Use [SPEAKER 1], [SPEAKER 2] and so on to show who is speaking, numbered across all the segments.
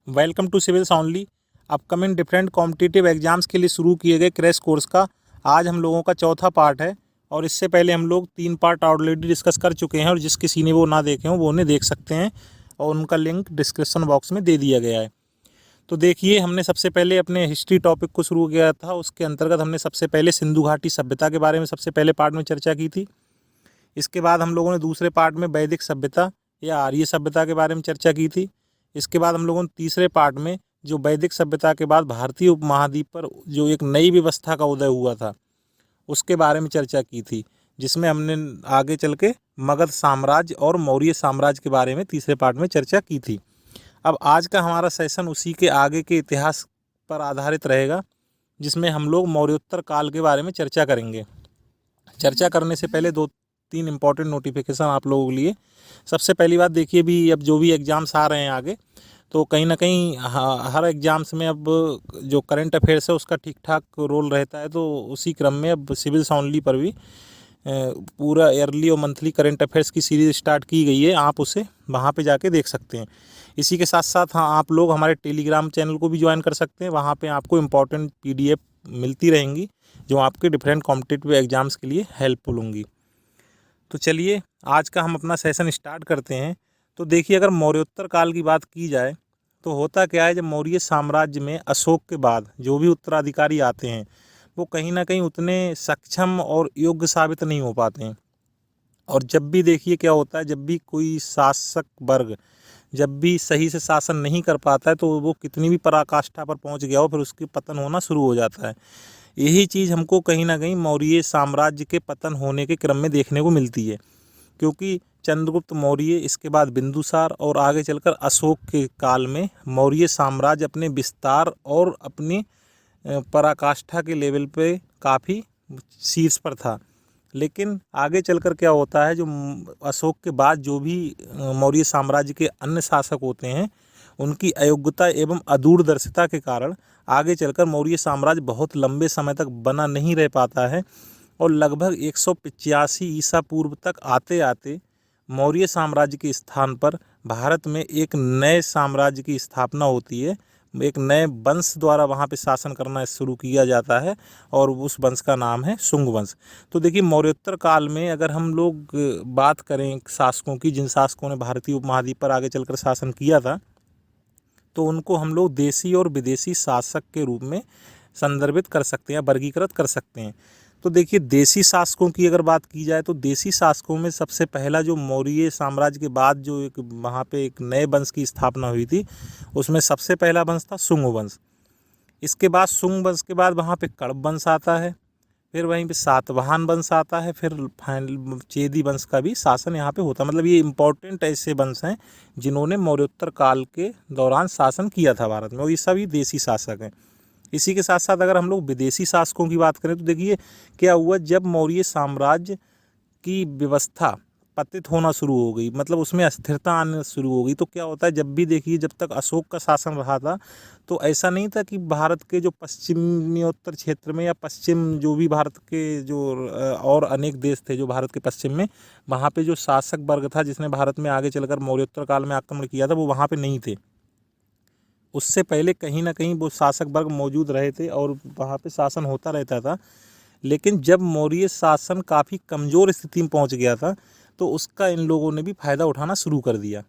[SPEAKER 1] Welcome to civils only. Upcoming different competitive exams के लिए शुरू किए गए क्रैश कोर्स का आज हम लोगों का चौथा पार्ट है। और इससे पहले हम लोग 3 पार्ट ऑलरेडी डिस्कस कर चुके हैं, और जिस किसी ने वो ना देखे हों वो उन्हें देख सकते हैं, और उनका लिंक डिस्क्रिप्शन बॉक्स में दे दिया गया है। तो देखिए, हमने सबसे पहले अपने हिस्ट्री टॉपिक को शुरू किया था। उसके अंतर्गत हमने सबसे पहले सिंधु घाटी सभ्यता के बारे में सबसे पहले पार्ट में चर्चा की थी। इसके बाद हम लोगों ने दूसरे पार्ट में वैदिक सभ्यता या आर्य सभ्यता के बारे में चर्चा की थी। इसके बाद हम लोगों ने तीसरे पार्ट में जो वैदिक सभ्यता के बाद भारतीय उपमहाद्वीप पर जो एक नई व्यवस्था का उदय हुआ था उसके बारे में चर्चा की थी, जिसमें हमने आगे चल के मगध साम्राज्य और मौर्य साम्राज्य के बारे में तीसरे पार्ट में चर्चा की थी। अब आज का हमारा सेशन उसी के आगे के इतिहास पर आधारित रहेगा, जिसमें हम लोग मौर्योत्तर काल के बारे में चर्चा करेंगे। चर्चा करने से पहले 2-3 इम्पॉर्टेंट नोटिफिकेशन आप लोगों के लिए। सबसे पहली बात देखिए, भी अब जो भी एग्ज़ाम्स आ रहे हैं आगे, तो कहीं ना कहीं हर एग्ज़ाम्स में अब जो करंट अफेयर्स है उसका ठीक ठाक रोल रहता है। तो उसी क्रम में अब सिविल्स ओनली पर भी पूरा ईयरली और मंथली करंट अफेयर्स की सीरीज़ स्टार्ट की गई है। आप उसे वहाँ पे जाके देख सकते हैं। इसी के साथ साथ हाँ, आप लोग हमारे टेलीग्राम चैनल को भी ज्वाइन कर सकते हैं। वहाँ पे आपको इम्पॉर्टेंट PDF मिलती रहेंगी जो आपके डिफरेंट कॉम्पिटिटिव एग्ज़ाम्स के लिए हेल्पफुल होंगी। तो चलिए, आज का हम अपना सेशन स्टार्ट करते हैं। तो देखिए, अगर मौर्योत्तर काल की बात की जाए तो होता क्या है, जब मौर्य साम्राज्य में अशोक के बाद जो भी उत्तराधिकारी आते हैं वो कहीं ना कहीं उतने सक्षम और योग्य साबित नहीं हो पाते हैं। और जब भी देखिए क्या होता है, जब भी कोई शासक वर्ग जब भी सही से शासन नहीं कर पाता है तो वो कितनी भी पराकाष्ठा पर पहुंच गया हो, फिर उसकी पतन होना शुरू हो जाता है। यही चीज़ हमको कहीं ना कहीं मौर्य साम्राज्य के पतन होने के क्रम में देखने को मिलती है, क्योंकि चंद्रगुप्त मौर्य, इसके बाद बिंदुसार और आगे चलकर अशोक के काल में मौर्य साम्राज्य अपने विस्तार और अपनी पराकाष्ठा के लेवल पे काफ़ी शीर्ष पर था। लेकिन आगे चलकर क्या होता है, जो अशोक के बाद जो भी मौर्य साम्राज्य के अन्य शासक होते हैं उनकी अयोग्यता एवं अदूरदर्शिता के कारण आगे चलकर मौर्य साम्राज्य बहुत लंबे समय तक बना नहीं रह पाता है। और लगभग 185 ईसा पूर्व तक आते आते मौर्य साम्राज्य के स्थान पर भारत में एक नए साम्राज्य की स्थापना होती है। एक नए वंश द्वारा वहाँ पे शासन करना शुरू किया जाता है, और उस वंश का नाम है शुंग वंश। तो देखिए, मौर्योत्तर काल में अगर हम लोग बात करें शासकों की, जिन शासकों ने भारतीय उपमहाद्वीप पर आगे चलकर शासन किया था, तो उनको हम लोग देशी और विदेशी शासक के रूप में संदर्भित कर सकते हैं, वर्गीकृत कर सकते हैं। तो देखिए, देशी शासकों की अगर बात की जाए तो देशी शासकों में सबसे पहला जो मौर्य साम्राज्य के बाद जो एक वहाँ पे एक नए वंश की स्थापना हुई थी, उसमें सबसे पहला वंश था शुंग वंश। इसके बाद शुंग वंश के बाद वहाँ पे कण्व वंश आता है, फिर वहीं पे सातवाहन वंश आता है, फिर फाइनल चेदी वंश का भी शासन यहाँ पे होता है। मतलब ये इम्पोर्टेंट ऐसे वंश हैं जिन्होंने मौर्योत्तर काल के दौरान शासन किया था भारत में, और ये सभी देशी शासक हैं। इसी के साथ साथ अगर हम लोग विदेशी शासकों की बात करें तो देखिए क्या हुआ, जब मौर्य साम्राज्य की व्यवस्था पतित होना शुरू हो गई, मतलब उसमें अस्थिरता आना शुरू हो गई, तो क्या होता है, जब भी देखिए जब तक अशोक का शासन रहा था तो ऐसा नहीं था कि भारत के जो पश्चिमोत्तर क्षेत्र में या पश्चिम जो भी भारत के जो और अनेक देश थे जो भारत के पश्चिम में, वहाँ पे जो शासक वर्ग था जिसने भारत में आगे चलकर मौर्योत्तर काल में आक्रमण किया था, वो वहाँ पे नहीं थे। उससे पहले कहीं ना कहीं वो शासक वर्ग मौजूद रहे थे और वहाँ पे शासन होता रहता था। लेकिन जब मौर्य शासन काफ़ी कमज़ोर स्थिति में पहुँच गया था तो उसका इन लोगों ने भी फ़ायदा उठाना शुरू कर दिया।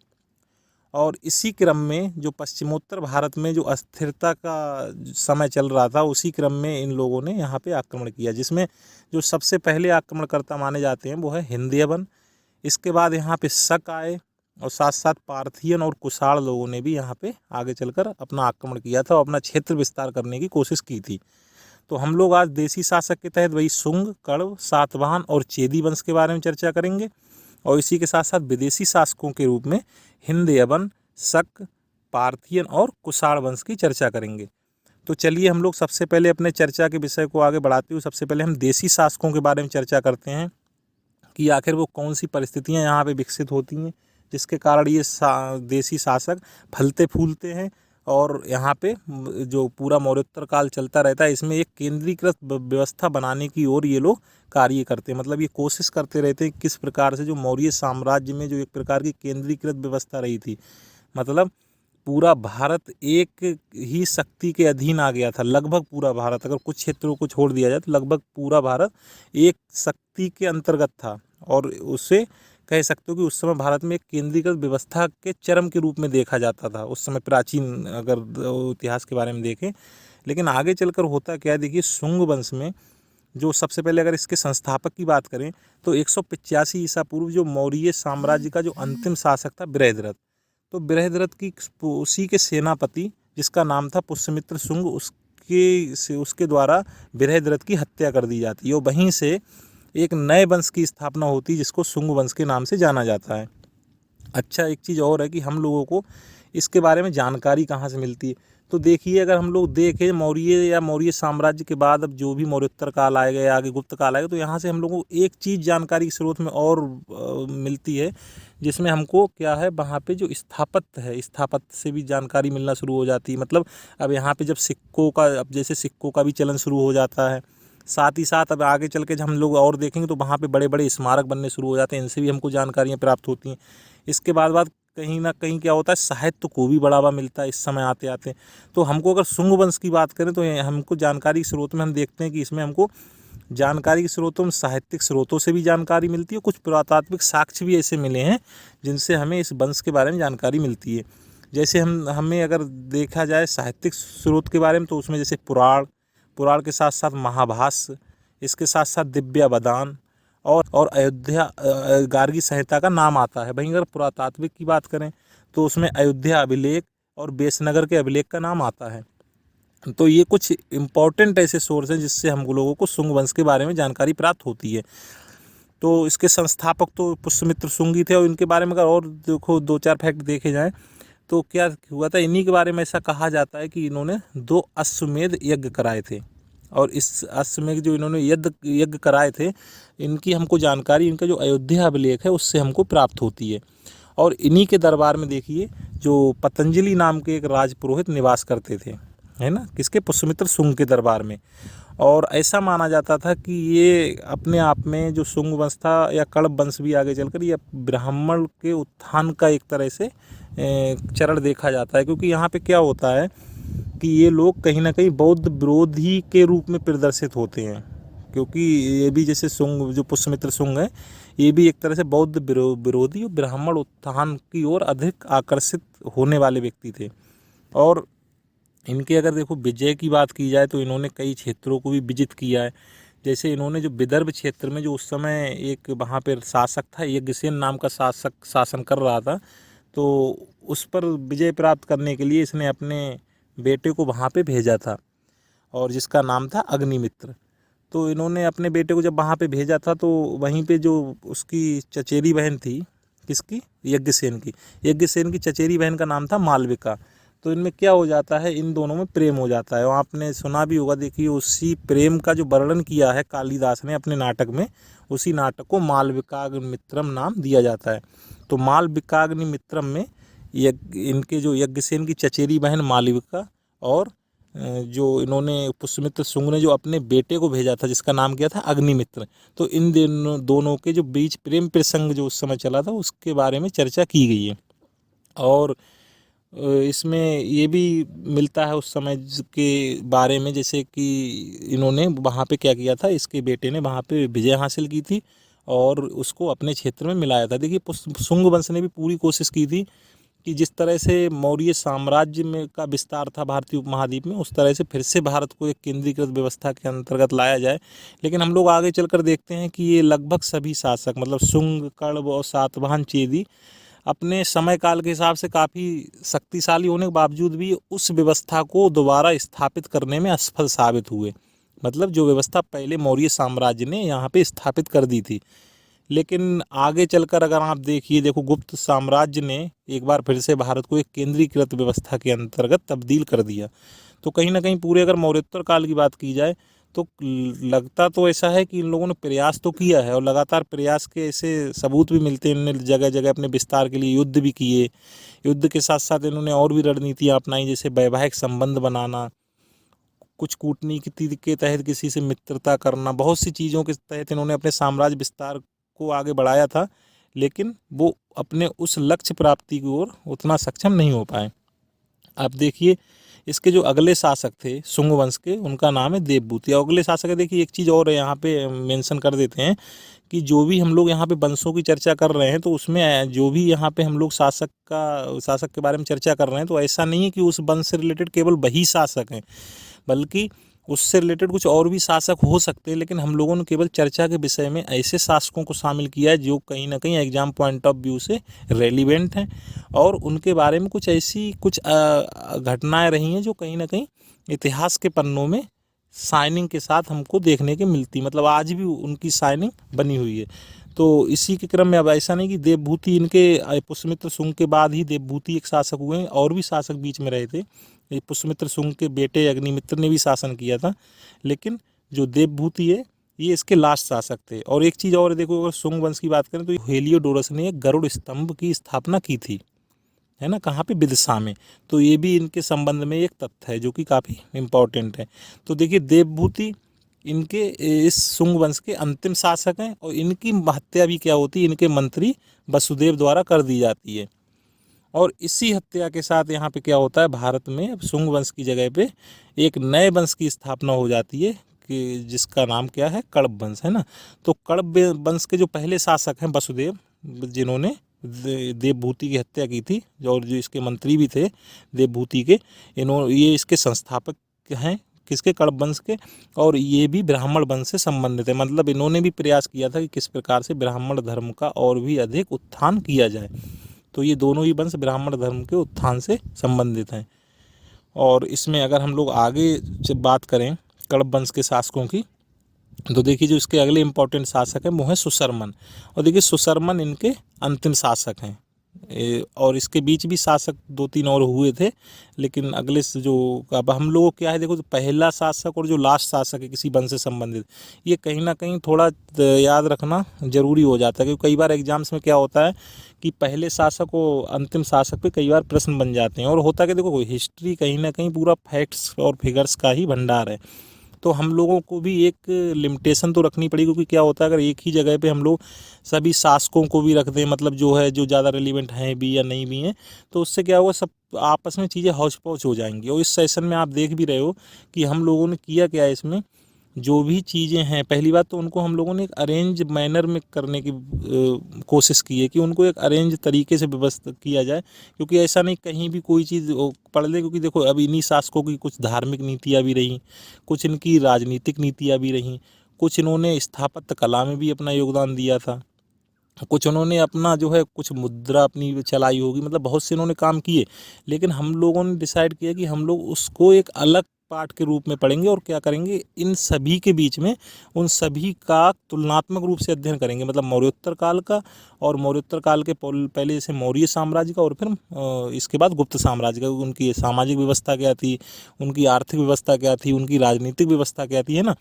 [SPEAKER 1] और इसी क्रम में जो पश्चिमोत्तर भारत में जो अस्थिरता का समय चल रहा था, उसी क्रम में इन लोगों ने यहाँ पे आक्रमण किया, जिसमें जो सबसे पहले आक्रमणकर्ता माने जाते हैं वो है हिंदयवन। इसके बाद यहाँ पे शक आए, और साथ साथ पार्थियन और कुषाण लोगों ने भी यहाँ पे आगे चलकर अपना आक्रमण किया था और अपना क्षेत्र विस्तार करने की कोशिश की थी। तो हम लोग आज देशी शासक के तहत वही शुंग, कण्व, सातवाहन और चेदी वंश के बारे में चर्चा करेंगे, और इसी के साथ साथ विदेशी शासकों के रूप में हिंदयवन, शक, पार्थियन और कुषाण वंश की चर्चा करेंगे। तो चलिए, हम लोग सबसे पहले अपने चर्चा के विषय को आगे बढ़ाते हुए सबसे पहले हम देशी शासकों के बारे में चर्चा करते हैं कि आखिर वो कौन सी परिस्थितियाँ यहाँ पे विकसित होती हैं जिसके कारण ये देशी शासक फलते फूलते हैं, और यहाँ पे जो पूरा मौर्योत्तर काल चलता रहता है इसमें एक केंद्रीकृत व्यवस्था बनाने की ओर ये लोग कार्य करते हैं। मतलब ये कोशिश करते रहते हैं किस प्रकार से जो मौर्य साम्राज्य में जो एक प्रकार की केंद्रीकृत व्यवस्था रही थी, मतलब पूरा भारत एक ही शक्ति के अधीन आ गया था। लगभग पूरा भारत, अगर कुछ क्षेत्रों को छोड़ दिया जाए तो लगभग पूरा भारत एक शक्ति के अंतर्गत था। और उससे कह सकते हो कि उस समय भारत में एक केंद्रीकृत व्यवस्था के चरम के रूप में देखा जाता था उस समय, प्राचीन अगर इतिहास के बारे में देखें। लेकिन आगे चलकर होता क्या है, देखिए शुंग वंश में जो सबसे पहले अगर इसके संस्थापक की बात करें तो 185 ईसा पूर्व जो मौर्य साम्राज्य का जो अंतिम शासक था बृहद्रथ, तो बृहद्रथ की उसी के सेनापति जिसका नाम था पुष्यमित्र शुंग, उसके द्वारा बृहद्रथ की हत्या कर दी जाती है और वहीं से एक नए वंश की स्थापना होती है जिसको शुंग वंश के नाम से जाना जाता है। अच्छा, एक चीज़ और है कि हम लोगों को इसके बारे में जानकारी कहाँ से मिलती है, तो देखिए अगर हम लोग देखें मौर्य या मौर्य साम्राज्य के बाद अब जो भी मौर्योत्तर काल आएगा या आगे गुप्त काल आएगा, तो यहाँ से हम लोगों को एक चीज़ जानकारी के स्रोत में और मिलती है, जिसमें हमको क्या है, वहाँ पे जो स्थापत्य है, स्थापत्य से भी जानकारी मिलना शुरू हो जाती है। मतलब अब यहाँ पे जब सिक्कों का, अब जैसे सिक्कों का भी चलन शुरू हो जाता है, साथ ही साथ अब आगे चल के जब हम लोग और देखेंगे तो वहाँ पे बड़े बड़े स्मारक बनने शुरू हो जाते हैं, इनसे भी हमको जानकारियाँ प्राप्त होती हैं। इसके बाद कहीं ना कहीं क्या होता है, साहित्य को भी बढ़ावा मिलता है इस समय आते आते। तो हमको अगर शुंग वंश की बात करें तो हमको जानकारी के स्रोत में हम देखते हैं कि इसमें हमको जानकारी के स्रोतों में साहित्यिक स्रोतों से भी जानकारी मिलती है, कुछ पुरातात्विक साक्ष्य भी ऐसे मिले हैं जिनसे हमें इस वंश के बारे में जानकारी मिलती है। जैसे हमें अगर देखा जाए साहित्यिक स्रोत के बारे में तो उसमें जैसे पुराण के साथ साथ महाभाष्य, इसके साथ साथ दिव्यावदान और अयोध्या गार्गी संहिता का नाम आता है। वहीं अगर पुरातात्विक की बात करें तो उसमें अयोध्या अभिलेख और बेसनगर के अभिलेख का नाम आता है। तो ये कुछ इम्पॉर्टेंट ऐसे सोर्स हैं जिससे हम लोगों को शुंग वंश के बारे में जानकारी प्राप्त होती है। तो इसके संस्थापक तो पुष्यमित्र शुंग ही थे और इनके बारे में अगर और देखो 2-4 फैक्ट देखे जाएँ तो क्या हुआ था, इन्हीं के बारे में ऐसा कहा जाता है कि इन्होंने 2 अश्वमेध यज्ञ कराए थे। और इस अश्वमेध जो इन्होंने यज्ञ कराए थे, इनकी हमको जानकारी इनका जो अयोध्या अभिलेख है उससे हमको प्राप्त होती है। और इन्हीं के दरबार में देखिए जो पतंजलि नाम के एक राजपुरोहित निवास करते थे, है ना, किसके, पुष्यमित्र शुंग के दरबार में। और ऐसा माना जाता था कि ये अपने आप में जो शुंग वंश था या कण्व वंश भी आगे चलकर ये ब्राह्मण के उत्थान का एक तरह से चरण देखा जाता है। क्योंकि यहाँ पे क्या होता है कि ये लोग कहीं ना कहीं बौद्ध विरोधी के रूप में प्रदर्शित होते हैं, क्योंकि ये भी जैसे शुंग, जो पुष्यमित्र शुंग है, ये भी एक तरह से बौद्ध विरोधी और ब्राह्मण उत्थान की ओर अधिक आकर्षित होने वाले व्यक्ति थे। और इनके अगर देखो विजय की बात की जाए तो इन्होंने कई क्षेत्रों को भी विजित किया है। जैसे इन्होंने जो विदर्भ क्षेत्र में जो उस समय एक वहाँ पर शासक था, यज्ञसेन नाम का शासक शासन कर रहा था, तो उस पर विजय प्राप्त करने के लिए इसने अपने बेटे को वहाँ पे भेजा था और जिसका नाम था अग्निमित्र। तो इन्होंने अपने बेटे को जब वहाँ पे भेजा था तो वहीं पे जो उसकी चचेरी बहन थी, किसकी, यज्ञसेन की चचेरी बहन का नाम था मालविका। तो इनमें क्या हो जाता है, इन दोनों में प्रेम हो जाता है। और आपने सुना भी होगा, देखिए उसी प्रेम का जो वर्णन किया है कालिदास ने अपने नाटक में, उसी नाटक को मालविकाग्निमित्रम नाम दिया जाता है। तो मालविकाग्निमित्रम में इनके जो यज्ञसेन की चचेरी बहन मालविका और जो इन्होंने पुष्यमित्र शुंग ने जो अपने बेटे को भेजा था जिसका नाम क्या था अग्निमित्र, तो इन दोनों के जो बीच प्रेम प्रसंग जो उस समय चला था उसके बारे में चर्चा की गई है। और इसमें ये भी मिलता है उस समय के बारे में, जैसे कि इन्होंने वहाँ पे क्या किया था, इसके बेटे ने वहाँ पे विजय हासिल की थी और उसको अपने क्षेत्र में मिलाया था। देखिए शुंग वंश ने भी पूरी कोशिश की थी कि जिस तरह से मौर्य साम्राज्य में का विस्तार था भारतीय उपमहाद्वीप में, उस तरह से फिर से भारत को एक केंद्रीकृत व्यवस्था के अंतर्गत लाया जाए। लेकिन हम लोग आगे चलकर देखते हैं कि ये लगभग सभी शासक, मतलब शुंग, कण्व और सातवाहन चेदी, अपने समय काल के हिसाब से काफ़ी शक्तिशाली होने के बावजूद भी उस व्यवस्था को दोबारा स्थापित करने में असफल साबित हुए। मतलब जो व्यवस्था पहले मौर्य साम्राज्य ने यहाँ पे स्थापित कर दी थी, लेकिन आगे चलकर अगर आप देखो गुप्त साम्राज्य ने एक बार फिर से भारत को एक केंद्रीकृत व्यवस्था के अंतर्गत तब्दील कर दिया। तो कहीं ना कहीं पूरे अगर मौर्योत्तर काल की बात की जाए तो लगता तो ऐसा है कि इन लोगों ने प्रयास तो किया है और लगातार प्रयास के ऐसे सबूत भी मिलते हैं। इन्होंने जगह जगह अपने विस्तार के लिए युद्ध भी किए, युद्ध के साथ साथ इन्होंने और भी रणनीतियाँ अपनाई, जैसे वैवाहिक संबंध बनाना, कुछ कूटनीति के तहत किसी से मित्रता करना, बहुत सी चीज़ों के तहत इन्होंने अपने साम्राज्य विस्तार को आगे बढ़ाया था, लेकिन वो अपने उस लक्ष्य प्राप्ति की ओर उतना सक्षम नहीं हो पाए। आप देखिए इसके जो अगले शासक थे शुंग वंश के, उनका नाम है देवभूति। और अगले शासक है, देखिए एक चीज़ और है यहाँ पे मेंशन कर देते हैं कि जो भी हम लोग यहाँ पे वंशों की चर्चा कर रहे हैं तो उसमें जो भी यहाँ पे हम लोग शासक के बारे में चर्चा कर रहे हैं तो ऐसा नहीं है कि उस वंश से रिलेटेड केवल वही शासक हैं, बल्कि उससे रिलेटेड कुछ और भी शासक हो सकते हैं। लेकिन हम लोगों ने केवल चर्चा के विषय में ऐसे शासकों को शामिल किया है जो कहीं ना कहीं एग्जाम पॉइंट ऑफ व्यू से रेलिवेंट हैं और उनके बारे में कुछ ऐसी कुछ घटनाएं रही हैं जो कहीं ना कहीं इतिहास के पन्नों में शाइनिंग के साथ हमको देखने के मिलती, मतलब आज भी उनकी शाइनिंग बनी हुई है। तो इसी के क्रम में अब ऐसा नहीं कि देवभूति इनके पुष्यमित्र शुंग के बाद ही देवभूति एक शासक हुए हैं, और भी शासक बीच में रहे थे। ये पुष्यमित्र शुंग के बेटे अग्निमित्र ने भी शासन किया था, लेकिन जो देवभूति है ये इसके लास्ट शासक थे। और एक चीज़ और देखो, अगर शुंग वंश की बात करें तो हेलियोडोरस ने एक गरुड़ स्तंभ की स्थापना की थी, है ना, कहाँ पे, विदिशा में। तो ये भी इनके संबंध में एक तथ्य है जो कि काफ़ी इम्पोर्टेंट है। तो देखिए देवभूति इनके इस शुंग वंश के अंतिम शासक हैं और इनकी हत्या भी क्या होती है, इनके मंत्री वसुदेव द्वारा कर दी जाती है। और इसी हत्या के साथ यहाँ पे क्या होता है, भारत में अब शुंग वंश की जगह पे एक नए वंश की स्थापना हो जाती है कि जिसका नाम क्या है, कण्व वंश, है ना। तो कण्व वंश के जो पहले शासक हैं वसुदेव, जिन्होंने देवभूति की हत्या की थी और जो इसके मंत्री भी थे देवभूति के, ये इसके संस्थापक हैं, किसके, कण्व वंश के। और ये भी ब्राह्मण वंश से संबंधित है, मतलब इन्होंने भी प्रयास किया था कि किस प्रकार से ब्राह्मण धर्म का और भी अधिक उत्थान किया जाए। तो ये दोनों ही वंश ब्राह्मण धर्म के उत्थान से संबंधित हैं। और इसमें अगर हम लोग आगे जब बात करें कण्व वंश के शासकों की, तो देखिए जो इसके अगले इम्पोर्टेंट शासक हैं वो हैं सुशर्मन। और देखिए सुशर्मन इनके अंतिम शासक हैं, और इसके बीच भी शासक 2-3 और हुए थे, लेकिन अगले से जो अब हम लोगों को क्या है, देखो तो पहला शासक और जो लास्ट शासक है किसी वंश से संबंधित, ये कहीं ना कहीं थोड़ा याद रखना जरूरी हो जाता है, क्योंकि कई बार एग्जाम्स में क्या होता है कि पहले शासक और अंतिम शासक पे कई बार प्रश्न बन जाते हैं। और होता है कि देखो हिस्ट्री कहीं ना कहीं पूरा फैक्ट्स और फिगर्स का ही भंडार है, तो हम लोगों को भी एक लिमिटेशन तो रखनी पड़ेगी, क्योंकि क्या होता है अगर एक ही जगह पे हम लोग सभी शासकों को भी रख दें, मतलब जो है जो ज़्यादा रिलीवेंट हैं भी या नहीं भी हैं, तो उससे क्या होगा, सब आपस में चीज़ें हौच पौच हो जाएंगी। और इस सेशन में आप देख भी रहे हो कि हम लोगों ने किया क्या है, इसमें जो भी चीज़ें हैं, पहली बात तो उनको हम लोगों ने एक अरेंज मैनर में करने की कोशिश की है कि उनको एक अरेंज तरीके से व्यवस्थित किया जाए, क्योंकि ऐसा नहीं कहीं भी कोई चीज़ पढ़ ले। क्योंकि देखो अब इन्हीं शासकों की कुछ धार्मिक नीतियाँ भी रहीं, कुछ इनकी राजनीतिक नीतियाँ भी रहीं, कुछ इन्होंने स्थापत्य कला में भी अपना योगदान दिया था, कुछ उन्होंने अपना जो है कुछ मुद्रा अपनी चलाई होगी, मतलब बहुत से इन्होंने काम किए। लेकिन हम लोगों ने डिसाइड किया कि हम लोग उसको एक अलग पार्ट के रूप में पढ़ेंगे और क्या करेंगे, इन सभी के बीच में उन सभी का तुलनात्मक रूप से अध्ययन करेंगे, मतलब मौर्योत्तर काल का और मौर्योत्तर काल के पहले जैसे मौर्य साम्राज्य का, और फिर इसके बाद गुप्त साम्राज्य का, उनकी सामाजिक व्यवस्था क्या थी, उनकी आर्थिक व्यवस्था क्या थी, उनकी राजनीतिक व्यवस्था क्या थी, है ना।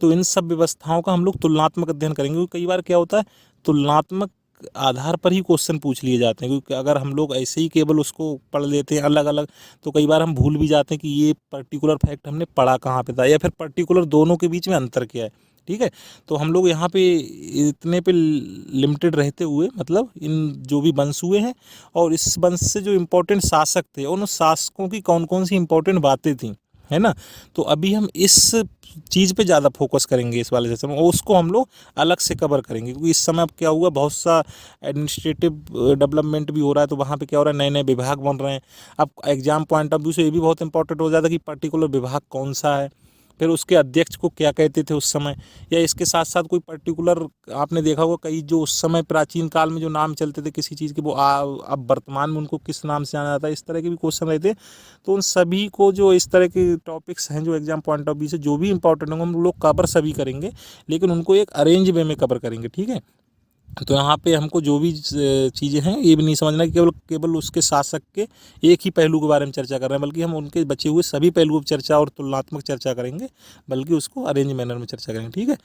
[SPEAKER 1] तो इन सब व्यवस्थाओं का हम लोग तुलनात्मक अध्ययन करेंगे, क्योंकि कई बार क्या होता है तुलनात्मक आधार पर ही क्वेश्चन पूछ लिए जाते हैं, क्योंकि अगर हम लोग ऐसे ही केवल उसको पढ़ लेते हैं अलग अलग, तो कई बार हम भूल भी जाते हैं कि ये पर्टिकुलर फैक्ट हमने पढ़ा कहाँ पे था, या फिर पर्टिकुलर दोनों के बीच में अंतर क्या है। ठीक है, तो हम लोग यहाँ पे इतने पे लिमिटेड रहते हुए, मतलब इन जो भी वंश हुए हैं और इस वंश से जो इम्पोर्टेंट शासक थे, उन शासकों की कौन कौन सी इम्पोर्टेंट बातें थी, है ना। तो अभी हम इस चीज़ पे ज़्यादा फोकस करेंगे इस वाले सेशन में, और उसको हम लोग अलग से कवर करेंगे, क्योंकि इस समय अब क्या हुआ, बहुत सा एडमिनिस्ट्रेटिव डेवलपमेंट भी हो रहा है, तो वहाँ पे क्या हो रहा है, नए नए विभाग बन रहे हैं। अब एग्जाम पॉइंट ऑफ व्यू से ये भी बहुत इंपॉर्टेंट हो जाता है कि पर्टिकुलर विभाग कौन सा है, फिर उसके अध्यक्ष को क्या कहते थे उस समय, या इसके साथ साथ कोई पर्टिकुलर, आपने देखा होगा कई जो उस समय प्राचीन काल में जो नाम चलते थे किसी चीज़ के, वो अब वर्तमान में उनको किस नाम से जाना जाता है, इस तरह के भी क्वेश्चन रहते हैं। तो उन सभी को जो इस तरह के टॉपिक्स हैं जो एग्जाम पॉइंट ऑफ व्यू से जो भी इंपॉर्टेंट होंगे हम लोग कवर सभी करेंगे, लेकिन उनको एक अरेंज वे में कवर करेंगे। ठीक है, तो यहाँ पे हमको जो भी चीज़ें हैं ये भी नहीं समझना कि केवल उसके शासक के एक ही पहलू के बारे में चर्चा कर रहे हैं, बल्कि हम उनके बचे हुए सभी पहलुओं पर चर्चा और तुलनात्मक चर्चा करेंगे, बल्कि उसको अरेंज मैनर में चर्चा करेंगे। ठीक है,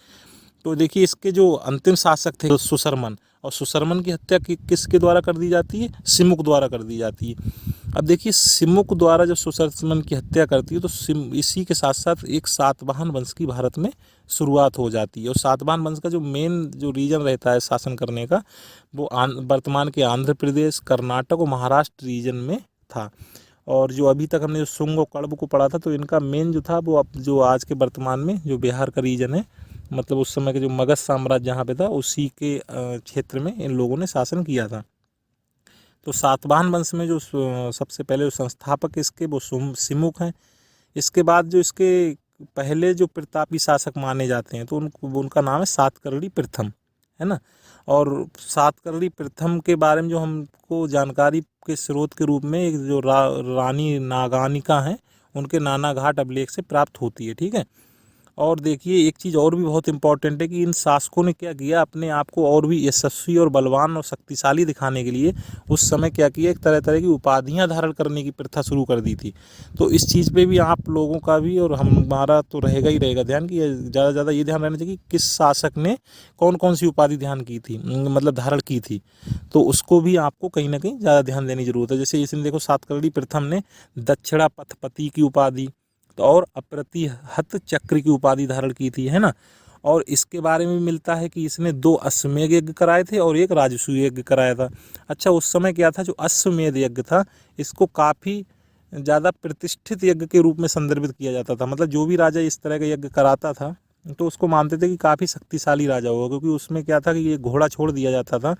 [SPEAKER 1] तो देखिए इसके जो अंतिम शासक थे सुशर्मन, और सुशर्मन की हत्या किसके द्वारा कर दी जाती है, सिमुक द्वारा कर दी जाती है। अब देखिए सिमुक द्वारा जब सुशर्मन की हत्या करती है तो इसी के साथ साथ एक सातवाहन वंश की भारत में शुरुआत हो जाती है। और सातवाहन वंश का जो मेन जो रीजन रहता है शासन करने का, वो वर्तमान के आंध्र प्रदेश, कर्नाटक और महाराष्ट्र रीजन में था। और जो अभी तक हमने जो शुंग और कण्व को पढ़ा था, तो इनका मेन जो था वो अब जो आज के वर्तमान में जो बिहार का रीजन है, मतलब उस समय के जो मगध साम्राज्य जहाँ पे था, उसी के क्षेत्र में इन लोगों ने शासन किया था। तो सातवाहन वंश में जो सबसे पहले जो संस्थापक इसके वो सिमुक हैं। इसके बाद जो इसके पहले जो प्रतापी शासक माने जाते हैं, तो उनका नाम है सातकर्णी प्रथम, है ना। और सातकर्णी प्रथम के बारे में जो हमको जानकारी के स्रोत के रूप में एक जो रानी नागानिका हैं, उनके नानाघाट अभिलेख से प्राप्त होती है, ठीक है। और देखिए एक चीज़ और भी बहुत इंपॉर्टेंट है कि इन शासकों ने क्या किया, अपने आप को और भी यशस्वी और बलवान और शक्तिशाली दिखाने के लिए उस समय क्या किया, एक तरह तरह की उपाधियां धारण करने की प्रथा शुरू कर दी थी। तो इस चीज़ पे भी आप लोगों का भी और हमारा तो रहेगा ही रहेगा ध्यान, कि ज़्यादा से ज़्यादा ये ध्यान रहना चाहिए कि किस शासक ने कौन कौन सी उपाधि ध्यान की थी, मतलब धारण की थी। तो उसको भी आपको कहीं ना कहीं ज़्यादा ध्यान देने की जरूरत है। जैसे इसने देखो, सातकर्णी प्रथम ने दक्षिणा पथपति की उपाधि और अप्रतिहत चक्र की उपाधि धारण की थी, है ना। और इसके बारे में मिलता है कि इसने 2 अश्वमेध यज्ञ कराए थे और एक राजसूय यज्ञ कराया था। अच्छा, उस समय क्या था, जो अश्वमेध यज्ञ था इसको काफ़ी ज़्यादा प्रतिष्ठित यज्ञ के रूप में संदर्भित किया जाता था। मतलब जो भी राजा इस तरह का यज्ञ कराता था तो उसको मानते थे कि काफ़ी शक्तिशाली राजा होगा, क्योंकि उसमें क्या था कि ये घोड़ा छोड़ दिया जाता था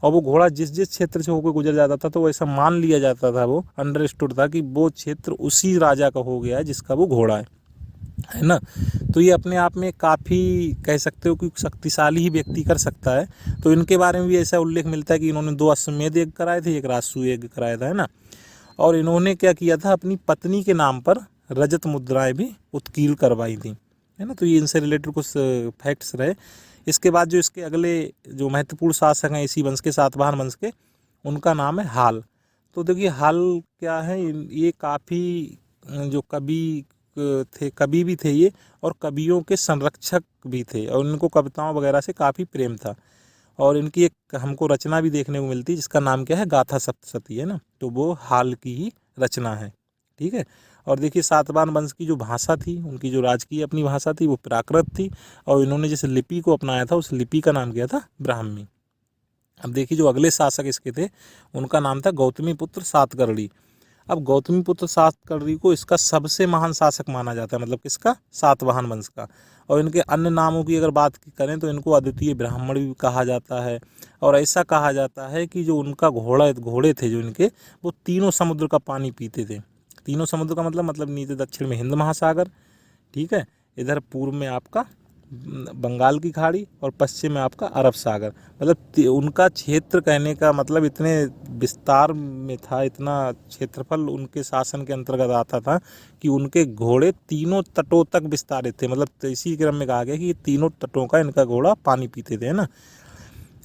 [SPEAKER 1] और वो घोड़ा जिस जिस क्षेत्र से होकर गुजर जाता था, तो वो ऐसा मान लिया जाता था, वो अंडरस्टूड था कि वो क्षेत्र उसी राजा का हो गया है जिसका वो घोड़ा है ना। तो ये अपने आप में काफ़ी कह सकते हो कि शक्तिशाली ही व्यक्ति कर सकता है। तो इनके बारे में भी ऐसा उल्लेख मिलता है कि इन्होंने 2 अश्वमेध यज्ञ कराए थे, एक राजसूय यज्ञ कराया था, है ना। और इन्होंने क्या किया था, अपनी पत्नी के नाम पर रजत मुद्राएं भी उत्कीर्ण करवाई थी, है ना। तो ये इनसे रिलेटेड कुछ फैक्ट्स रहे। इसके बाद जो इसके अगले जो महत्वपूर्ण शासक हैं इसी वंश के, सातवाहन वंश के, उनका नाम है हाल। तो देखिए हाल क्या है, ये काफ़ी जो कवि भी थे ये, और कवियों के संरक्षक भी थे, और इनको कविताओं वगैरह से काफ़ी प्रेम था। और इनकी एक हमको रचना भी देखने को मिलती है जिसका नाम क्या है, गाथा सप्तशती, है ना। तो वो हाल की ही रचना है, ठीक है। और देखिए सातवाहन वंश की जो भाषा थी, उनकी जो राजकीय अपनी भाषा थी वो प्राकृत थी, और इन्होंने जिस लिपि को अपनाया था उस लिपि का नाम क्या था, ब्राह्मी। अब देखिए जो अगले शासक इसके थे उनका नाम था गौतमी पुत्र सातकर्णी। अब गौतमी पुत्र सातकर्णी को इसका सबसे महान शासक माना जाता है, मतलब किसका, सातवाहन वंश का। और इनके अन्य नामों की अगर बात करें तो इनको अद्वितीय ब्राह्मण भी कहा जाता है। और ऐसा कहा जाता है कि जो उनका घोड़े थे जो इनके, वो तीनों समुद्र का पानी पीते थे। तीनों समुद्र का मतलब नीचे दक्षिण में हिंद महासागर, ठीक है, इधर पूर्व में आपका बंगाल की खाड़ी, और पश्चिम में आपका अरब सागर। मतलब उनका क्षेत्र कहने का मतलब इतने विस्तार में था, इतना क्षेत्रफल उनके शासन के अंतर्गत आता था कि उनके घोड़े तीनों तटों तक विस्तारित थे। मतलब तो इसी क्रम में कहा गया कि ये तीनों तटों का इनका घोड़ा पानी पीते थे ना।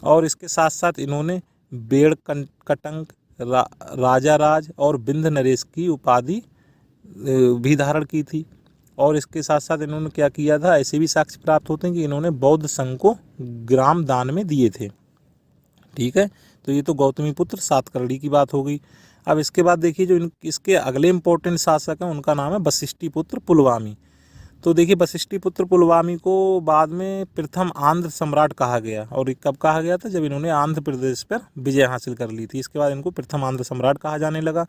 [SPEAKER 1] और इसके साथ साथ इन्होंने बेड़ कटंक, राजा राज और बिंद नरेश की उपाधि भी धारण की थी। और इसके साथ साथ इन्होंने क्या किया था, ऐसे भी साक्ष्य प्राप्त होते हैं कि इन्होंने बौद्ध संघ को ग्राम दान में दिए थे, ठीक है। तो ये तो गौतमी पुत्र सातकर्णी की बात हो गई। अब इसके बाद देखिए जो इसके अगले इंपॉर्टेंट शासक हैं उनका नाम है वशिष्ठी पुत्र पुलवामी। तो देखिए वशिष्ठी पुत्र पुलवामी को बाद में प्रथम आंध्र सम्राट कहा गया। और ये कब कहा गया था, जब इन्होंने आंध्र प्रदेश पर विजय हासिल कर ली थी। इसके बाद इनको प्रथम आंध्र सम्राट कहा जाने लगा।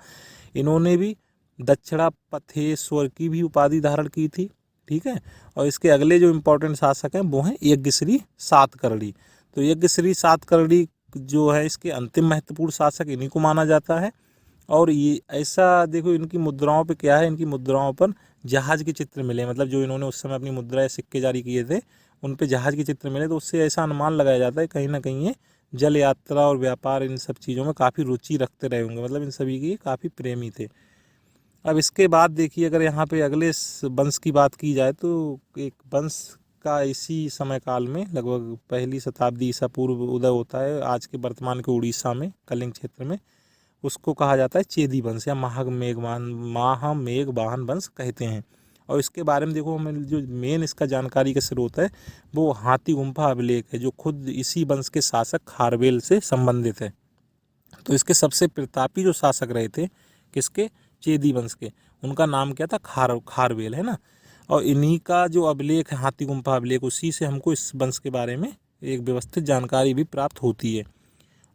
[SPEAKER 1] इन्होंने भी दक्षिणापथेश्वर की भी उपाधि धारण की थी, ठीक है। और इसके अगले जो इम्पोर्टेंट शासक हैं वो हैं यज्ञश्री सातकर्णी। तो यज्ञश्री सातकर्णी जो है इसके अंतिम महत्वपूर्ण शासक इन्हीं को माना जाता है। और ये ऐसा देखो इनकी मुद्राओं पे क्या है, इनकी मुद्राओं पर जहाज के चित्र मिले। मतलब जो इन्होंने उस समय अपनी मुद्राएं सिक्के जारी किए थे उन पे जहाज के चित्र मिले, तो उससे ऐसा अनुमान लगाया जाता है कहीं ना कहीं ये जल यात्रा और व्यापार इन सब चीज़ों में काफ़ी रुचि रखते रहे होंगे। मतलब इन सभी की काफ़ी प्रेमी थे। अब इसके बाद देखिए अगर यहाँ पे अगले वंश की बात की जाए तो एक वंश का इसी समय काल में लगभग 1ली शताब्दी ईसा पूर्व उदय होता है आज के वर्तमान के उड़ीसा में कलिंग क्षेत्र में। उसको कहा जाता है चेदी वंश या महामेघवाहन वंश कहते हैं। और इसके बारे में देखो हमें जो मेन इसका जानकारी का स्रोत है वो हाथी गुम्फा अभिलेख है, जो खुद इसी वंश के शासक खारवेल से संबंधित है। तो इसके सबसे प्रतापी जो शासक रहे थे किसके, चेदी वंश के, उनका नाम क्या था, खारवेल, है ना। और इन्हीं का जो अभिलेख है हाथी गुम्फा अभिलेख, उसी से हमको इस वंश के बारे में एक व्यवस्थित जानकारी भी प्राप्त होती है।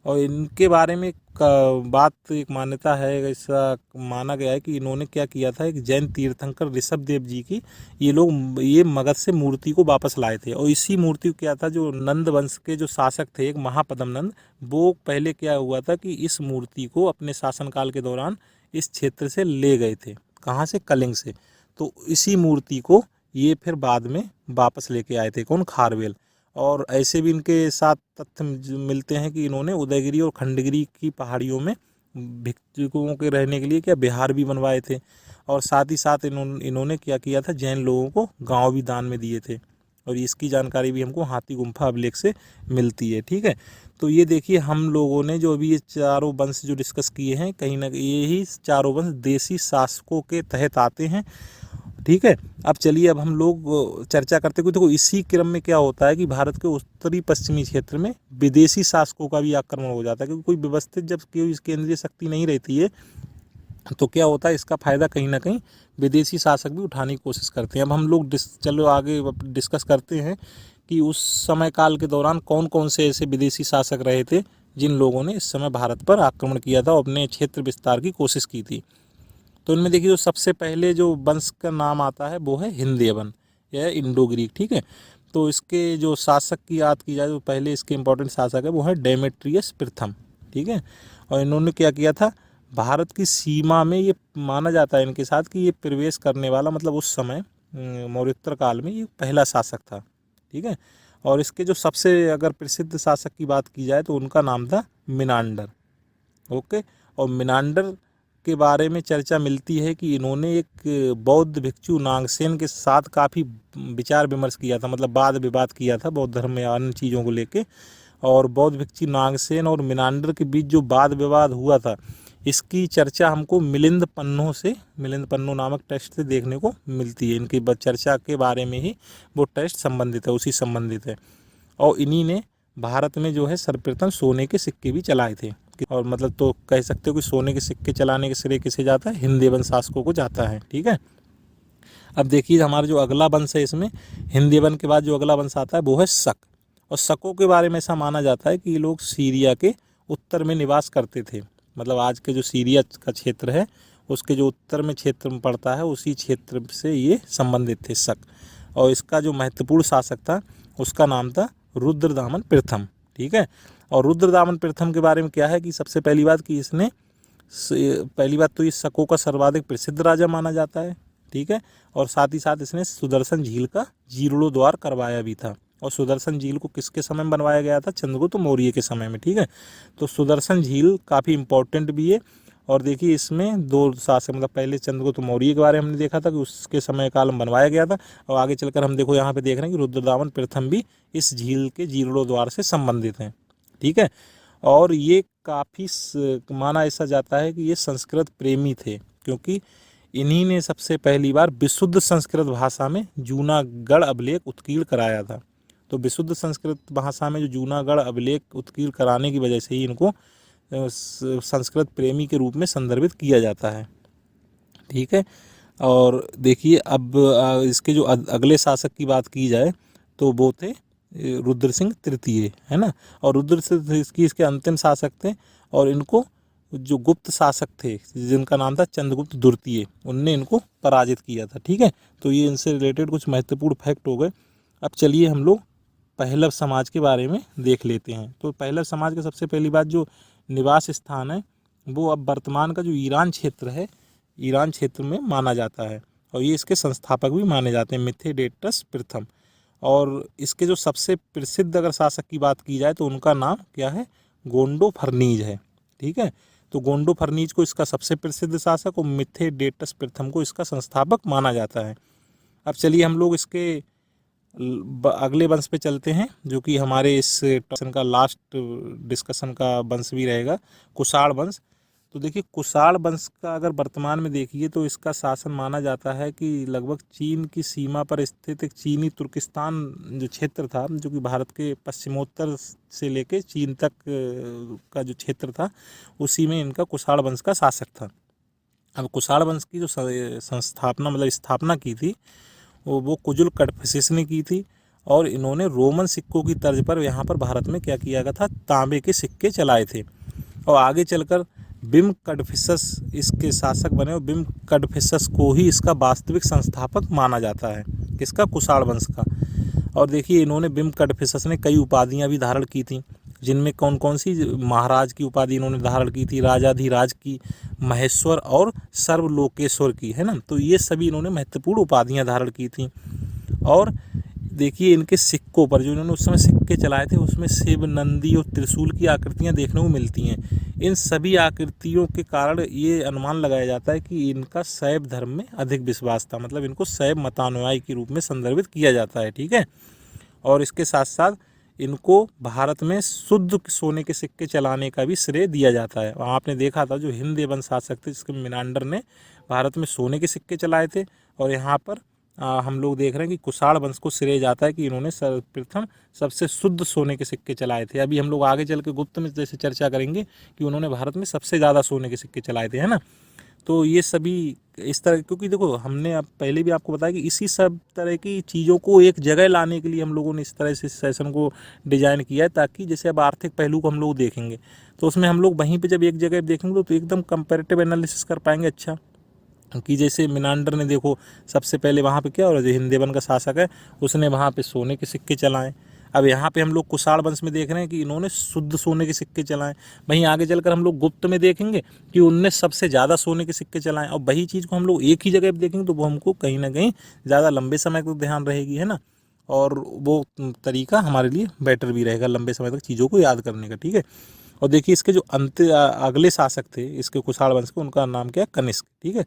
[SPEAKER 1] और इनके बारे में बात एक मान्यता है, ऐसा माना गया है कि इन्होंने क्या किया था, एक जैन तीर्थंकर ऋषभ देव जी की ये मगध से मूर्ति को वापस लाए थे। और इसी मूर्ति को क्या था, जो नंद वंश के जो शासक थे एक महापद्म नंद, वो पहले क्या हुआ था कि इस मूर्ति को अपने शासनकाल के दौरान इस क्षेत्र से ले गए थे। कहाँ से? कलिंग से। तो इसी मूर्ति को ये फिर बाद में वापस लेके आए थे, कौन? खारवेल। और ऐसे भी इनके साथ तथ्य मिलते हैं कि इन्होंने उदयगिरी और खंडगिरी की पहाड़ियों में भिक्षुकों के रहने के लिए क्या विहार भी बनवाए थे। और साथ ही साथ इन्होंने क्या किया था, जैन लोगों को गांव भी दान में दिए थे। और इसकी जानकारी भी हमको हाथी गुम्फा अभिलेख से मिलती है। ठीक है, तो ये देखिए हम लोगों ने जो अभी ये चारों वंश जो डिस्कस किए हैं, कहीं ना यही चारों वंश देसी शासकों के तहत आते हैं। ठीक है, अब चलिए अब हम लोग चर्चा करते हैं। देखो इसी क्रम में क्या होता है कि भारत के उत्तरी पश्चिमी क्षेत्र में विदेशी शासकों का भी आक्रमण हो जाता है, क्योंकि कोई व्यवस्थित जब कोई केंद्रीय शक्ति नहीं रहती है तो क्या होता है, इसका फ़ायदा कहीं ना कहीं विदेशी शासक भी उठाने की कोशिश करते हैं। अब हम लोग चलो आगे डिस्कस करते हैं कि उस समय काल के दौरान कौन कौन से ऐसे विदेशी शासक रहे थे जिन लोगों ने इस समय भारत पर आक्रमण किया था और अपने क्षेत्र विस्तार की कोशिश की थी। तो इनमें देखिए जो सबसे पहले जो वंश का नाम आता है वो है हिंदवी वन या इंडो ग्रीक। ठीक है, तो इसके जो शासक की याद की जाए तो पहले इसके इंपॉर्टेंट शासक है वो है डेमेट्रियस प्रथम। ठीक है, और इन्होंने क्या किया था, भारत की सीमा में ये माना जाता है इनके साथ कि ये प्रवेश करने वाला, मतलब उस समय मौर्योत्तर काल में ये पहला शासक था। ठीक है, और इसके जो सबसे अगर प्रसिद्ध शासक की बात की जाए तो उनका नाम था मिनांडर। ओके, और मिनांडर के बारे में चर्चा मिलती है कि इन्होंने एक बौद्ध भिक्षु नागसेन के साथ काफ़ी विचार विमर्श किया था, मतलब वाद विवाद किया था बौद्ध धर्म में अन्य चीज़ों को लेके। और बौद्ध भिक्षु नागसेन और मिनांडर के बीच जो वाद विवाद हुआ था, इसकी चर्चा हमको मिलिंद पन्नो नामक टेक्स्ट से देखने को मिलती है। इनकी चर्चा के बारे में ही वो टेक्स्ट संबंधित है, उसी संबंधित है। और इन्हीं ने भारत में जो है सर्वप्रथम सोने के सिक्के भी चलाए थे। और मतलब तो कह सकते हो कि सोने के सिक्के चलाने के श्रेय किसे जाता है, हिंदवी वंश शासकों को जाता है। ठीक है, अब देखिए हमारा जो अगला वंश है, इसमें हिंदवी वंश के बाद जो अगला वंश आता है वो है शक। और शकों के बारे में ऐसा माना जाता है कि ये लोग सीरिया के उत्तर में निवास करते थे, मतलब आज के जो सीरिया का क्षेत्र है उसके जो उत्तर में क्षेत्र में पड़ता है उसी क्षेत्र से ये संबंधित थे शक। और इसका जो महत्वपूर्ण शासक था उसका नाम था रुद्रदामन प्रथम। ठीक है, और रुद्रदामन प्रथम के बारे में क्या है कि सबसे पहली बात कि पहली बात तो इस शकों का सर्वाधिक प्रसिद्ध राजा माना जाता है। ठीक है, और साथ ही साथ इसने सुदर्शन झील का जीर्णोद्धार करवाया भी था। और सुदर्शन झील को किसके समय में बनवाया गया था, चंद्रगुप्त मौर्य के समय में। ठीक है, तो सुदर्शन झील काफ़ी इंपॉर्टेंट भी है। और देखिए इसमें दो शासक, मतलब पहले चंद्रगुप्त मौर्य के बारे में हमने देखा था कि उसके समय काल में बनवाया गया था, और आगे चलकर हम देखो यहाँ पे देख रहे हैं कि रुद्रदामन प्रथम भी इस झील के जीर्णोद्धार से संबंधित हैं। ठीक है, और ये काफ़ी माना ऐसा जाता है कि ये संस्कृत प्रेमी थे, क्योंकि इन्हीं ने सबसे पहली बार विशुद्ध संस्कृत भाषा में जूनागढ़ अभिलेख उत्कीर्ण कराया था। तो विशुद्ध संस्कृत भाषा में जो जूनागढ़ अभिलेख उत्कीर्ण कराने की वजह से ही इनको संस्कृत प्रेमी के रूप में संदर्भित किया जाता है। ठीक है, और देखिए अब इसके जो अगले शासक की बात की जाए तो वो थे रुद्र सिंह तृतीय, है ना। और रुद्र सिंह इसके अंतिम शासक थे, और इनको जो गुप्त शासक थे जिनका नाम था चंद्रगुप्त द्वितीय, उनने इनको पराजित किया था। ठीक है, तो ये इनसे रिलेटेड कुछ महत्वपूर्ण फैक्ट हो गए। अब चलिए हम लोग पहलव समाज के बारे में देख लेते हैं। तो पहलव समाज का सबसे पहली बात जो निवास स्थान है वो अब वर्तमान का जो ईरान क्षेत्र है, ईरान क्षेत्र में माना जाता है। और ये इसके संस्थापक भी माने जाते हैं, मिथिडेटस प्रथम। और इसके जो सबसे प्रसिद्ध अगर शासक की बात की जाए तो उनका नाम क्या है, गोंडो फर्नीज है। ठीक है, तो गोंडो फर्नीज को इसका सबसे प्रसिद्ध शासक और मिथिडेटस प्रथम को इसका संस्थापक माना जाता है। अब चलिए हम लोग इसके अगले वंश पे चलते हैं, जो कि हमारे इस डिस्कशन का लास्ट डिस्कशन का वंश भी रहेगा, कुषाण वंश। तो देखिए कुषाण वंश का अगर वर्तमान में देखिए तो इसका शासन माना जाता है कि लगभग चीन की सीमा पर स्थित एक चीनी तुर्किस्तान जो क्षेत्र था, जो कि भारत के पश्चिमोत्तर से लेके चीन तक का जो क्षेत्र था, उसी में इनका कुषाण वंश का शासक था। अब कुषाण वंश की जो संस्थापना मतलब स्थापना की थी वो कुजुल कडफिसेस ने की थी। और इन्होंने रोमन सिक्कों की तर्ज पर यहाँ पर भारत में क्या किया गया था, तांबे के सिक्के चलाए थे। और आगे चलकर बिम कडफिसस इसके शासक बने और बिम कडफिसस को ही इसका वास्तविक संस्थापक माना जाता है, किसका, कुषाण वंश का। और देखिए इन्होंने बिम कडफिसस ने कई उपाधियाँ भी धारण की थी, जिनमें कौन कौन सी, महाराज की उपाधि इन्होंने धारण की थी, राजाधिराज की, महेश्वर और सर्वलोकेश्वर की, है ना। तो ये सभी इन्होंने महत्वपूर्ण उपाधियाँ धारण की थी। और देखिए इनके सिक्कों पर, जो इन्होंने उस समय सिक्के चलाए थे, उसमें शिव, नंदी और त्रिशूल की आकृतियाँ देखने को मिलती हैं। इन सभी आकृतियों के कारण ये अनुमान लगाया जाता है कि इनका शैव धर्म में अधिक विश्वास था, मतलब इनको शैव मतानुयायी के रूप में संदर्भित किया जाता है, ठीक है। और इसके साथ साथ इनको भारत में शुद्ध सोने के सिक्के चलाने का भी श्रेय दिया जाता है। आपने देखा था जो हिंद एवं शासक थे, जिसके मिनांडर ने भारत में सोने के सिक्के चलाए थे। और यहाँ पर हम लोग देख रहे हैं कि कुषाण वंश को श्रेय जाता है कि इन्होंने सर्वप्रथम सबसे शुद्ध सोने के सिक्के चलाए थे। अभी हम लोग आगे चल के गुप्त में जैसे चर्चा करेंगे कि उन्होंने भारत में सबसे ज़्यादा सोने के सिक्के चलाए थे, है ना। तो ये सभी इस तरह, क्योंकि देखो हमने अब पहले भी आपको बताया कि इसी सब तरह की चीज़ों को एक जगह लाने के लिए हम लोगों ने इस तरह से सेशन को डिजाइन किया है, ताकि जैसे अब आर्थिक पहलू को हम लोग देखेंगे तो उसमें हम लोग वहीं पे जब एक जगह देखेंगे तो एकदम कंपैरेटिव एनालिसिस कर पाएंगे। अच्छा, कि जैसे मिनांडर ने देखो सबसे पहले वहाँ पे क्या हो रहा है, जो हिंदेवन का शासक है उसने वहाँ पे सोने के सिक्के चलाए। अब यहाँ पे हम लोग कुषाण वंश में देख रहे हैं कि इन्होंने शुद्ध सोने के सिक्के चलाए। वहीं आगे चलकर हम लोग गुप्त में देखेंगे कि उनने सबसे ज़्यादा सोने के सिक्के चलाए। और वही चीज़ को हम लोग एक ही जगह पर देखेंगे तो वो हमको कहीं ना कहीं ज़्यादा लंबे समय तक ध्यान रहेगी, है ना। और वो तरीका हमारे लिए बेटर भी रहेगा लंबे समय तक चीज़ों को याद करने का, ठीक है। और देखिए इसके जो अगले शासक थे इसके कुषाण वंश के, उनका नाम क्या है, कनिष्क, ठीक है।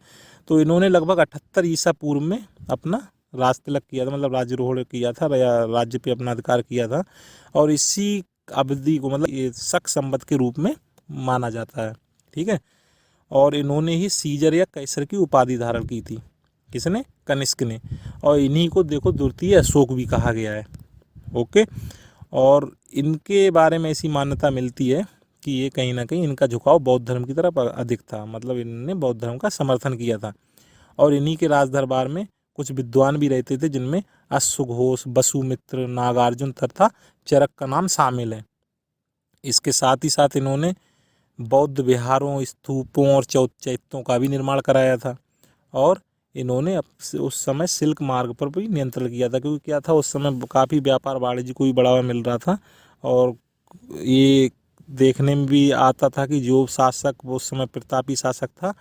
[SPEAKER 1] तो इन्होंने लगभग 78 ईसा पूर्व में अपना राज तिलक किया था, मतलब राज्यरोहण किया था या राज्य पे अपना अधिकार किया था। और इसी अवधि को मतलब ये शक संवत के रूप में माना जाता है, ठीक है। और इन्होंने ही सीजर या कैसर की उपाधि धारण की थी, किसने, कनिष्क ने। और इन्हीं को देखो द्वितीय अशोक भी कहा गया है, ओके। और इनके बारे में ऐसी मान्यता मिलती है कि ये कहीं ना कहीं इनका झुकाव बौद्ध धर्म की तरफ अधिक था, मतलब इन्होंने बौद्ध धर्म का समर्थन किया था। और इन्हीं के राज दरबार में कुछ विद्वान भी रहते थे, जिनमें अश्वघोष, वसुमित्र, नागार्जुन तथा चरक का नाम शामिल है। इसके साथ ही साथ इन्होंने बौद्ध विहारों, स्तूपों और चैत्यों का भी निर्माण कराया था। और इन्होंने उस समय सिल्क मार्ग पर भी नियंत्रण किया था, क्योंकि क्या था उस समय काफ़ी व्यापार वाणिज्य को भी बढ़ावा मिल रहा था। और ये देखने में भी आता था कि जो शासक वो उस समय प्रतापी शासक था,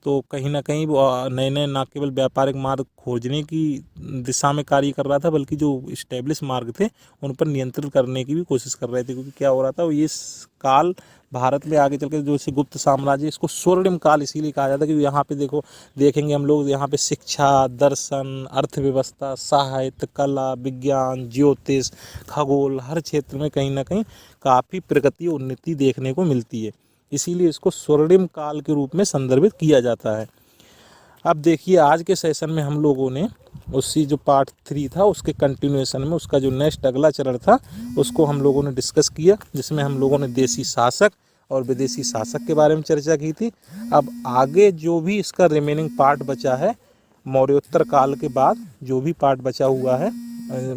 [SPEAKER 1] तो कहीं ना कहीं वो नए नए ना केवल व्यापारिक मार्ग खोजने की दिशा में कार्य कर रहा था, बल्कि जो इस्टेब्लिश मार्ग थे उन पर नियंत्रण करने की भी कोशिश कर रहे थे। क्योंकि क्या हो रहा था, ये काल भारत में आगे चल के जो गुप्त साम्राज्य, इसको स्वर्णिम काल इसीलिए कहा जाता है क्योंकि यहाँ पे देखो देखेंगे हम लोग, यहाँ पे शिक्षा, दर्शन, अर्थव्यवस्था, साहित्य, कला, विज्ञान, ज्योतिष, खगोल, हर क्षेत्र में कहीं ना कहीं काफ़ी प्रगति उन्नति देखने को मिलती है। इसीलिए इसको स्वर्णिम काल के रूप में संदर्भित किया जाता है। अब देखिए आज के सेशन में हम लोगों ने उसी जो पार्ट 3 था उसके कंटिन्यूएशन में उसका जो नेक्स्ट अगला चरण था उसको हम लोगों ने डिस्कस किया, जिसमें हम लोगों ने देशी शासक और विदेशी शासक के बारे में चर्चा की थी। अब आगे जो भी इसका रिमेनिंग पार्ट बचा है, मौर्योत्तर काल के बाद जो भी पार्ट बचा हुआ है,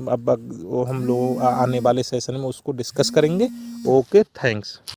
[SPEAKER 1] अब वो हम लोग आने वाले सेशन में उसको डिस्कस करेंगे। Okay, thanks.